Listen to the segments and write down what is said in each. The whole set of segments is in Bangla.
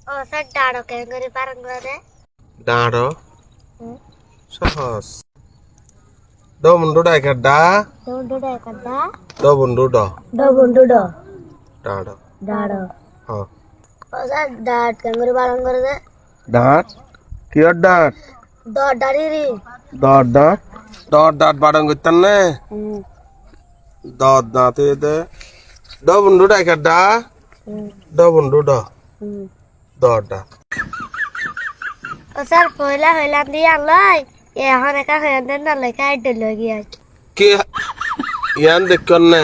ও স্যার ডাড়ো কেন করে পালন করে? ডাড়ো সহজ দবুন্ডু ডাইকাডা দবুন্ডুডা কাদা দবুন্ডু ড দবুন্ডুডো ডাড়ো ডাড়ো হ্যাঁ ও স্যার ডাট কেন করে পালন করে? ডাট কিয়র ডাট ডাড়িরি দর ডাট বাড়ন করতেন না দর দাঁতে দে দবুন্ডু ডাইকাডা দবুন্ডু ড দর ডাট ও স্যার পয়লা হইলাম দিয়ে আনলাই এখন একা হইলাম দেন না লেখা আইডে লই গিয়া কি ইয়ান দেখন না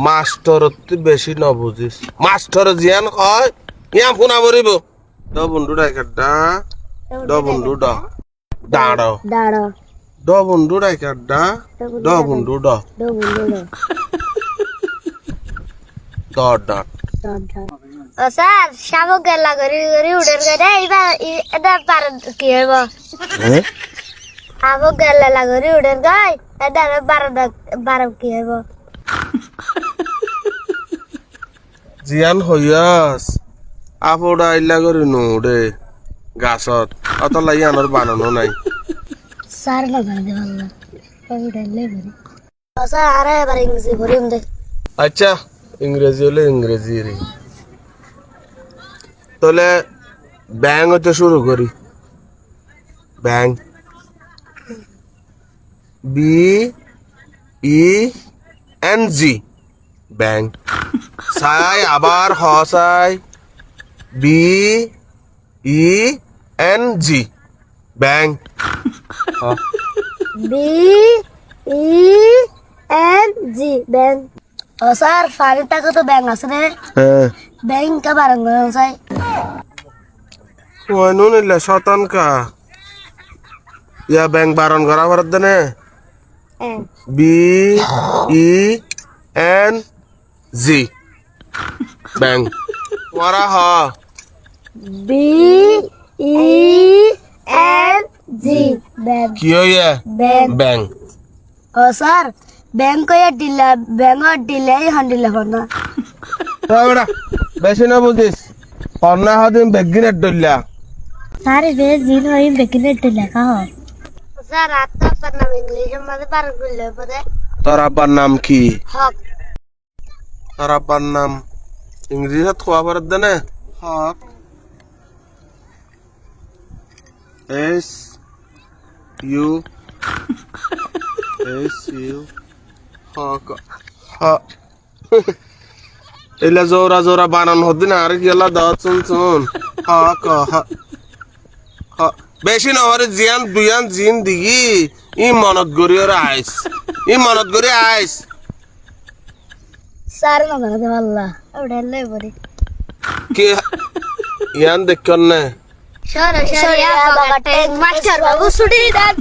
মাস্টার বেশি ন বুঝিস মাস্টার জিয়ান কয় ইয়া ফোনা বরিব দবুন্ডু ডাইকাডা দবুন্ডু ড ডাড়ো ডাড়ো দবুন্ডু ডাইকাডা দবুন্ডু ড দবুন্ডুডো দর ডাট ও স্যার শামুক গেলা করি করি উড়ের গেলে এইবার এটা পার কি হইব? শামুক গেলা করি উড়ের গাই এটা বারো কি হইব? জিয়ান হইয়াস আপোড়া আইলা করি নুড়ে গাছত অত লাই আনার বানানো নাই স্যার না বানাতে পারলাম উড়েলে বলি ও স্যার আরে এবার ইংরেজি বলি দে আচ্ছা ইংরেজি হলে ইংরেজি রে তাহলে ব্যাং হতে শুরু করি ব্যাং বি ই এন জি ব্যাং সাই আবার হসাই বি ই এন জি ব্যাং বি ই এন জি ব্যাং ও স্যার ফারিটা কত ব্যাং আছে রে হ্যাঁ ব্যাং কা বারং সাই ওয়ানুন ইল্লা শতান কা ইয়া ব্যাং বারণ করা ভারত দেনে বি ই এন জি ব্যাং ওরা হ বি ই এন জি ব্যাং কি হইয়া ব্যাং ব্যাং ও স্যার ব্যাং কইয়া দিলা ব্যাং দিলে হন্ডিলা ফনা ওরা বেশি না বুঝিস পন্না হদিন বেগিনের ডইলা সারে বে জিন হই বেকিনে লেখা হ স্যার আত্মা পর নাম ইংলিশের মধ্যে পার করলে পরে তোর আব্বার নাম কি হক তোর আব্বার নাম ইংরেজিত খোয়া ভারত দেনে হক এস ইউ হক হ এলা জোরা জোরা বানান হদিন আর গেলা দাওয়াত শুন হক হ বেশি নহরে জিয়ান দুয়ান জিন দিগি ই মনত গরি ওর আইস ই মনত গরি আইস স্যার না বানাতে পারলা উড়ালে পরে কি ইয়ান দেখন না সর সর ইয়া বাবা ট্যাঙ্ক মাস্টার বাবু ছুটি দেন